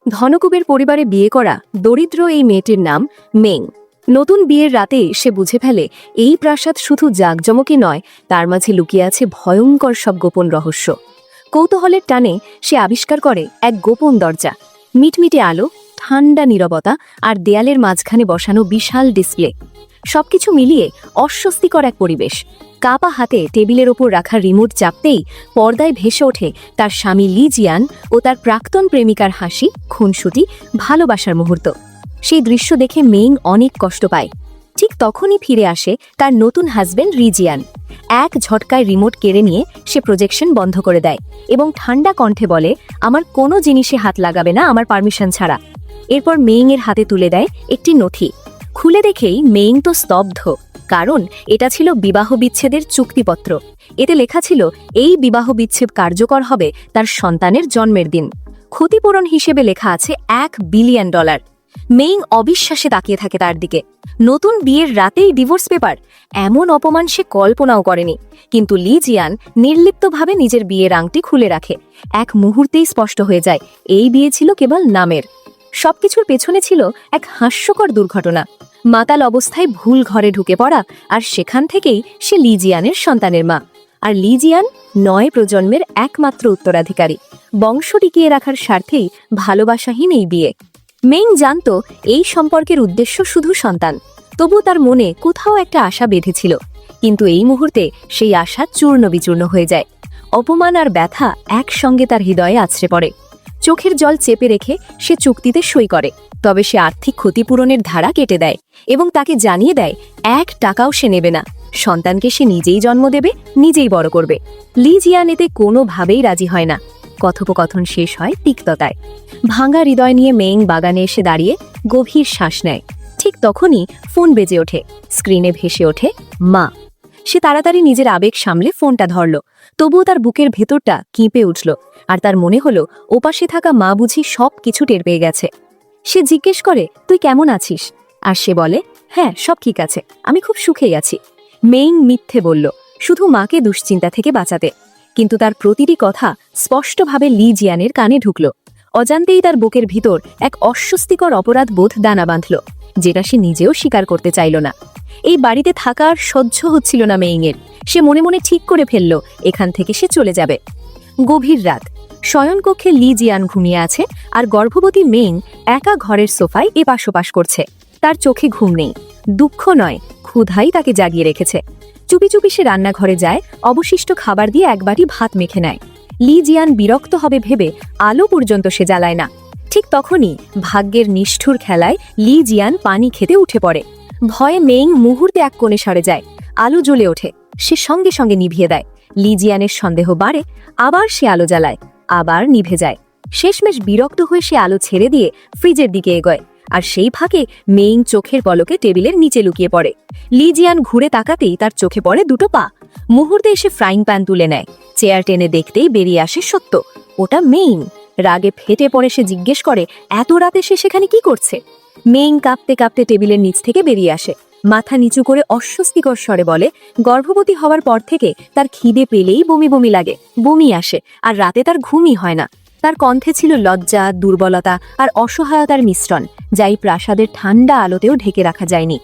ধনকুবের পরিবারে বিয়ে করা দরিদ্র এই মেয়েটির নাম মেং। নতুন বিয়ের রাতে সে বুঝে ফেলে এই প্রাসাদ শুধু জাঁকজমকই নয়, তার মাঝে লুকিয়ে আছে ভয়ঙ্কর সব গোপন রহস্য। কৌতূহলের টানে সে আবিষ্কার করে এক গোপন দরজা, মিটমিটে আলো, ঠান্ডা নীরবতা আর দেয়ালের মাঝখানে বসানো বিশাল ডিসপ্লে। সবকিছু মিলিয়ে অস্বস্তিকর এক পরিবেশ। কাপা হাতে টেবিলের ওপর রাখা রিমোট চাপতেই পর্দায় ভেসে ওঠে তার স্বামী লি জিয়ান ও তার প্রাক্তন প্রেমিকার হাসি, খুনসুটি, ভালোবাসার মুহূর্ত। সেই দৃশ্য দেখে মেং অনেক কষ্ট পায়। ঠিক তখনই ফিরে আসে তার নতুন হাজবেন্ড রি জিয়ান। এক ঝটকায় রিমোট কেড়ে নিয়ে সে প্রজেকশন বন্ধ করে দেয় এবং ঠান্ডা কণ্ঠে বলে, আমার কোনো জিনিসে হাত লাগাবে না আমার পারমিশন ছাড়া। এরপর মেং এর হাতে তুলে দেয় একটি নথি। খুলে দেখেই মেং তো স্তব্ধ, কারণ এটা ছিল বিবাহ বিচ্ছেদের চুক্তিপত্র। এতে লেখা ছিল এই বিবাহ বিচ্ছেদ কার্যকর হবে তার সন্তানের জন্মের দিন। ক্ষতিপূরণ হিসেবে লেখা আছে $1 বিলিয়ন। মেং অবিশ্বাসে তাকিয়ে থাকে তার দিকে। নতুন বিয়ের রাতেই ডিভোর্স পেপার, এমন অপমান সে কল্পনাও করেনি। কিন্তু লি জিয়ান নির্লিপ্তভাবে নিজের বিয়ের আংটি খুলে রাখে। এক মুহূর্তেই স্পষ্ট হয়ে যায় এই বিয়ে ছিল কেবল নামের। সবকিছুর পেছনে ছিল এক হাস্যকর দুর্ঘটনা। মাতাল অবস্থায় ভুল ঘরে ঢুকে পড়া, আর সেখান থেকেই সে লি জিয়ানের সন্তানের মা। আর লি জিয়ান 9 প্রজন্মের একমাত্র উত্তরাধিকারী। বংশ টিকিয়ে রাখার স্বার্থেই ভালোবাসাহীন এই বিয়ে। মেং জানত এই সম্পর্কের উদ্দেশ্য শুধু সন্তান, তবু তার মনে কোথাও একটা আশা বেঁধেছিল। কিন্তু এই মুহূর্তে সেই আশা চূর্ণ বিচূর্ণ হয়ে যায়। অপমান আর ব্যথা একসঙ্গে তার হৃদয়ে আছড়ে পড়ে। চোখের জল চেপে রেখে সে চুক্তিতে সই করে। তবে সে আর্থিক ক্ষতিপূরণের ধারা কেটে দেয় এবং তাকে জানিয়ে দেয় $1 টাকাও সে নেবে না। সন্তানকে সে নিজেই জন্ম দেবে, নিজেই বড় করবে। লি জিয়ান এতে কোনোভাবেই রাজি হয় না। কথোপকথন শেষ হয় তিক্ততায়। ভাঙা হৃদয় নিয়ে মেং বাগানে এসে দাঁড়িয়ে গভীর শ্বাস নেয়। ঠিক তখনই ফোন বেজে ওঠে। স্ক্রিনে ভেসে ওঠে মা। সে তাড়াতাড়ি নিজের আবেগ সামলে ফোনটা ধরল। তবুও তার বুকের ভেতরটা কেঁপে উঠল, আর তার মনে হলো ওপাশে থাকা মা বুঝি সব কিছু টের পেয়ে গেছে। সে জিজ্ঞেস করে, তুই কেমন আছিস? আর সে বলে, হ্যাঁ সব ঠিক আছে, আমি খুব সুখেই আছি। মেং মিথ্যে বলল, শুধু মাকে দুশ্চিন্তা থেকে বাঁচাতে। কিন্তু তার প্রতিটি কথা স্পষ্টভাবে লি জিয়ানের কানে ঢুকল। অজান্তেই তার বুকের ভিতর এক অস্বস্তিকর অপরাধ বোধ দানা বাঁধল, যেটা সে নিজেও স্বীকার করতে চাইল না। এই বাড়িতে থাকা আর সহ্য হচ্ছিল না মেইংয়ের। সে মনে মনে ঠিক করে ফেলল এখান থেকে সে চলে যাবে। গভীর রাত, শয়নকক্ষে লি জিয়ান ঘুমিয়ে আছে, আর গর্ভবতী মেং একা ঘরের সোফায় এপাশ ওপাশ করছে। তার চোখে ঘুম নেই, দুঃখ নয়, ক্ষুধাই তাকে জাগিয়ে রেখেছে। চুপি চুপি সে রান্নাঘরে যায়, অবশিষ্ট খাবার দিয়ে একবারই ভাত মেখে নেয়। লি জিয়ান বিরক্ত হবে ভেবে আলো পর্যন্ত সে জ্বালায় না। ঠিক তখনই ভাগ্যের নিষ্ঠুর খেলায় লি জিয়ান পানি খেতে উঠে পড়ে। ভয়ে মেং মুহূর্তে এক কোণে সরে যায়। আলো জ্বলে ওঠে, সে সঙ্গে সঙ্গে নিভিয়ে দেয়। লি জিয়ানের সন্দেহ বাড়ে, আবার সে আলো জ্বালায়, আবার নিভে যায়। শেষমেশ বিরক্ত হয়ে সে আলো ছেড়ে দিয়ে ফ্রিজের দিকে এগোয়। আর সেই ফাঁকে মেং চোখের পলকে টেবিলের নিচে লুকিয়ে পড়ে। লি জিয়ান ঘুরে তাকাতেই তার চোখে পড়ে দুটো পা। মুহূর্তে এসে ফ্রাইং প্যান তুলে নেয়। চেয়ার টেনে দেখতেই বেরিয়ে আসে সত্য, ওটা মেং। রাগে ফেটে পড়ে সে জিজ্ঞেস করে, এত রাতে সে সেখানে কি করছে? মেং কাঁপতে কাঁপতে টেবিলের নিচ থেকে বেরিয়ে আসে। মাথা নিচু করে অস্বস্তিকর স্বরে বলে, গর্ভবতী হওয়ার পর থেকে তার খিদে পেলেই বমি বমি লাগে, বমি আসে, আর রাতে তার ঘুমই হয় না। তার কণ্ঠে ছিল লজ্জা, দুর্বলতা আর অসহায়তার মিশ্রণ, যা এই প্রাসাদের ঠান্ডা আলোতেও ঢেকে রাখা যায়নি।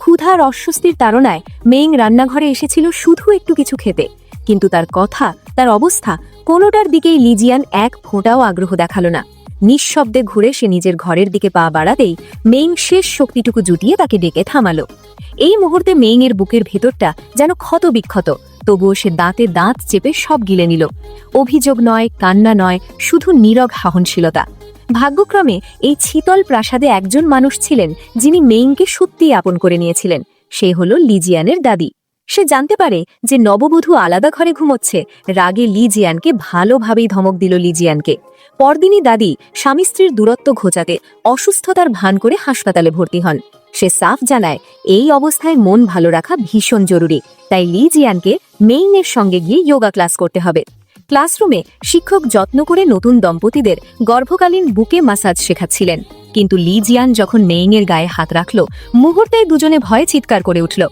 ক্ষুধা আর অস্বস্তির তাড়নায় মেং রান্নাঘরে এসেছিল শুধু একটু কিছু খেতে। কিন্তু তার কথা, তার অবস্থা, কোনোটার দিকেই লি জিয়ান এক ফোঁটাও আগ্রহ দেখালো না। নিঃশব্দে ঘুরে সে নিজের ঘরের দিকে পা বাড়াতেই মেং শেষ শক্তিটুকু জুটিয়ে তাকে ডেকে থামালো। এই মুহূর্তে মেং এর বুকের ভেতরটা যেন ক্ষত বিক্ষত, তবুও সে দাঁতে দাঁত চেপে সব গিলে নিল। অভিযোগ নয়, কান্না নয়, শুধু নীরব সহনশীলতা। ভাগ্যক্রমে এই শীতল প্রাসাদে একজন মানুষ ছিলেন যিনি মেইংকে সত্যিই আপন করে নিয়েছিলেন। সে হলো লি জিয়ানের দাদি। সে জানতে পারে যে নববধূ আলাদা ঘরে ঘুমোচ্ছে। রাগে লি জিয়ানকে ভালোভাবেই ধমক দিল লি জিয়ানকে। পরদিনই দাদি স্বামী স্ত্রীর দূরত্ব ঘোচাতে অসুস্থতার ভান করে হাসপাতালে ভর্তি হন। সে সাফ জানায় এই অবস্থায় মন ভালো রাখা ভীষণ জরুরি, তাই লি জিয়ানকে মেইংয়ের সঙ্গে গিয়ে যোগা ক্লাস করতে হবে। ক্লাসরুমে শিক্ষক যত্ন করে নতুন দম্পতিদের গর্ভকালীন বুকে মাসাজ শেখাচ্ছিলেন। কিন্তু লি জিয়ান যখন মেইংয়ের গায়ে হাত রাখল, মুহূর্তেই দুজনে ভয়ে চিৎকার করে উঠল।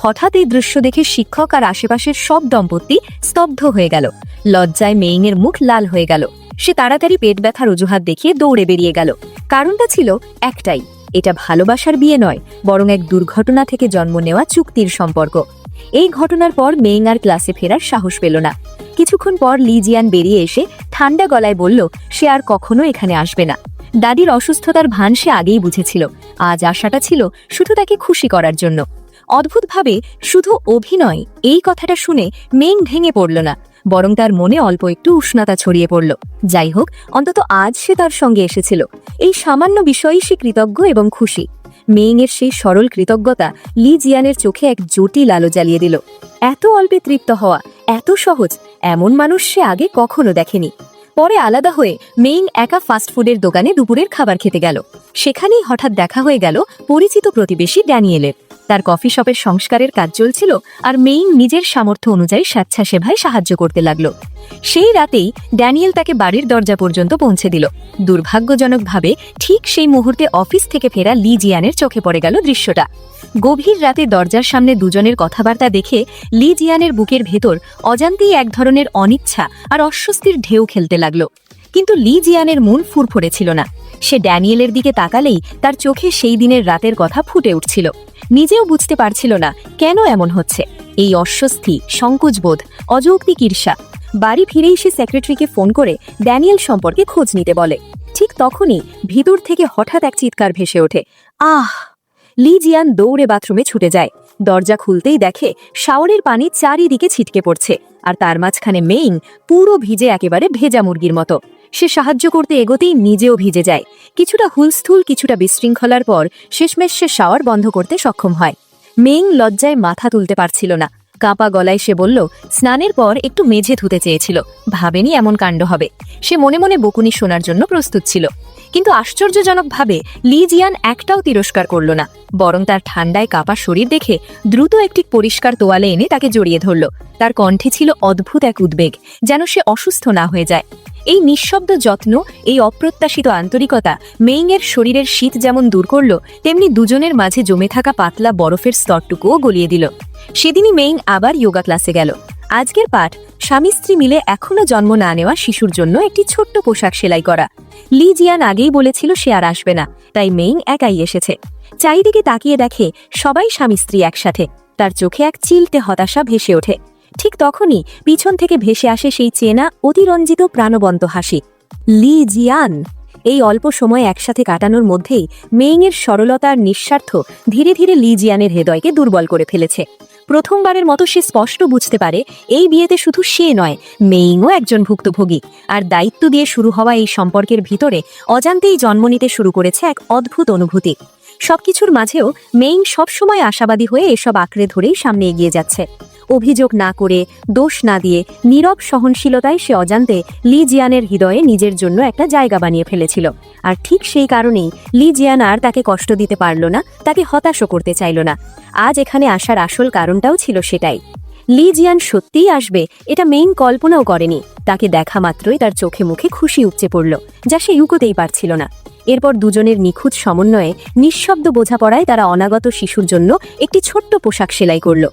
হঠাৎ এই দৃশ্য দেখে শিক্ষক আর আশেপাশের সব দম্পতি স্তব্ধ হয়ে গেল। লজ্জায় মেইংয়ের মুখ লাল হয়ে গেল। সে তাড়াতাড়ি পেট ব্যথার অজুহাত দেখিয়ে দৌড়ে বেরিয়ে গেল। কারণটা ছিল একটাই, এটা ভালোবাসার বিয়ে নয়, বরং এক দুর্ঘটনা থেকে জন্ম নেওয়া চুক্তির সম্পর্ক। এই ঘটনার পর মেইং আর ক্লাসে ফেরার সাহস পেল না। কিছুক্ষণ পর লি জিয়ান বেরিয়ে এসে ঠান্ডা গলায় বলল সে আর কখনো এখানে আসবে না। দাদির অসুস্থতার ভান সে আগেই বুঝেছিল, আজ আশাটা ছিল শুধু তাকে খুশি করার জন্য। অদ্ভুতভাবে শুধু অভিনয়, এই কথাটা শুনে মেইং ভেঙে পড়ল না, বরং তার মনে অল্প একটু উষ্ণতা ছড়িয়ে পড়ল। যাই হোক, অন্তত আজ সে তার সঙ্গে এসেছিল। এই সামান্য বিষয়েই সে কৃতজ্ঞ এবং খুশি। মেইংয়ের সেই সরল কৃতজ্ঞতা লি জিয়ানের চোখে এক জটিল আলো জ্বালিয়ে দিল। এত অল্পে তৃপ্ত হওয়া, এত সহজ, এমন মানুষ সে আগে কখনো দেখেনি। পরে আলাদা হয়ে মেইং একা ফাস্টফুডের দোকানে দুপুরের খাবার খেতে গেল। সেখানেই হঠাৎ দেখা হয়ে গেল পরিচিত প্রতিবেশী ড্যানিয়েলের। তার কফি শপের সংস্কারের কাজ চলছিল, আর মেইং নিজের সামর্থ্য অনুযায়ী স্বেচ্ছাসেবায় সাহায্য করতে লাগলো। সেই রাতেই ড্যানিয়েল তাকে বাড়ির দরজা পর্যন্ত পৌঁছে দিল। দুর্ভাগ্যজনকভাবে ঠিক সেই মুহূর্তে অফিস থেকে ফেরা লি জিয়ানের চোখে পড়ে গেল দৃশ্যটা। গভীর রাতে দরজার সামনে দুজনের কথাবার্তা দেখে লি জিয়ানের বুকের ভেতর অজান্তেই এক ধরনের অনিচ্ছা আর অস্বস্তির ঢেউ খেলতে লাগলো। কিন্তু লি জিয়ানের মন ফুরফুরে ছিল না। সে ড্যানিয়েলের দিকে তাকালেই তার চোখে সেই দিনের রাতের কথা ফুটে উঠছিল। নিজেও বুঝতে পারছিল না কেন এমন হচ্ছে। এই অস্বস্তি, সংকোচবোধ, অযৌক্তিক ঈর্ষা। বাড়ি ফিরেই সে সেক্রেটারিকে ফোন করে ড্যানিয়েল সম্পর্কে খোঁজ নিতে বলে। ঠিক তখনই ভিতর থেকে হঠাৎ এক চিৎকার ভেসে ওঠে, আহ! লি জিয়ান দৌড়ে বাথরুমে ছুটে যায়। দরজা খুলতেই দেখে শাওয়ারের পানি চারিদিকে ছিটকে পড়ছে, আর তার মাঝখানে মেইং পুরো ভিজে একেবারে ভেজা মুরগির মতো। সে সাহায্য করতে এগোতেই নিজেও ভিজে যায়। কিছুটা হুলস্থুল, কিছুটা বিশৃঙ্খলার পর শেষমেশ সে শাওয়ার বন্ধ করতে সক্ষম হয়। মেইং লজ্জায় মাথা তুলতে পারছিল না। কাঁপা গলায় সে বলল স্নানের পর একটু মেঝে ধুতে চেয়েছিল, ভাবেনি এমন কাণ্ড হবে। সে মনে মনে বকুনি শোনার জন্য প্রস্তুত ছিল। কিন্তু আশ্চর্যজনকভাবে লি জিয়ান একটাও তিরস্কার করল না, বরং তার ঠান্ডায় কাঁপা শরীর দেখে দ্রুত একটি পরিষ্কার তোয়ালে এনে তাকে জড়িয়ে ধরল। তার কণ্ঠে ছিল অদ্ভুত এক উদ্বেগ, যেন সে অসুস্থ না হয়ে যায়। এই নিঃশব্দ যত্ন, এই অপ্রত্যাশিত আন্তরিকতা মেইংয়ের শরীরের শীত যেমন দূর করল, তেমনি দুজনের মাঝে জমে থাকা পাতলা বরফের স্তরটুকুও গলিয়ে দিল। সেদিনই মেইং আবার যোগা ক্লাসে গেল। আজকের পাঠ স্বামী স্ত্রী মিলে এখনো জন্ম না নেওয়া শিশুর জন্য একটি ছোট্ট পোশাক সেলাই করা। লি জিয়ান আগেই বলেছিল সে আর আসবে না, তাই মেইং একাই এসেছে। চারিদিকে তাকিয়ে দেখে সবাই স্বামী স্ত্রী একসাথে। তার চোখে এক চিলতে হতাশা ভেসে ওঠে। ঠিক তখনই পিছন থেকে ভেসে আসে সেই চেনা অতিরঞ্জিত প্রাণবন্ত হাসি। লি জিয়ান! এই অল্প সময় একসাথে কাটানোর মধ্যেই মেইংয়ের সরলতা আর নিঃস্বার্থ ধীরে ধীরে লি জিয়ানের হৃদয়কে দুর্বল করে ফেলেছে। প্রথমবারের মতো সে স্পষ্ট বুঝতে পারে এই বিয়েতে শুধু সে নয়, মেইংও একজন ভুক্তভোগী। আর দায়িত্ব দিয়ে শুরু হওয়া এই সম্পর্কের ভিতরে অজান্তেই জন্ম নিতে শুরু করেছে এক অদ্ভুত অনুভূতি। সবকিছুর মাঝেও মেইং সবসময় আশাবাদী হয়ে এসব আঁকড়ে ধরেই সামনে এগিয়ে যাচ্ছে। অভিযোগ না করে, দোষ না দিয়ে, নীরব সহনশীলতায় সে অজান্তে লি জিয়ানের হৃদয়ে নিজের জন্য একটা জায়গা বানিয়ে ফেলেছিল। আর ঠিক সেই কারণেই লি জিয়ান আর তাকে কষ্ট দিতে পারল না, তাকে হতাশও করতে চাইল না। আজ এখানে আসার আসল কারণটাও ছিল সেটাই। লি জিয়ান সত্যিই আসবে এটা মেইং কল্পনাও করেনি। তাকে দেখা মাত্রই তার চোখে মুখে খুশি উপচে পড়ল, যা সে লুকোতেই পারছিল না। এরপর দুজনের নিখুঁত সমন্বয়ে, নিঃশব্দ বোঝাপড়ায় তারা অনাগত শিশুর জন্য একটি ছোট্ট পোশাক সেলাই করল।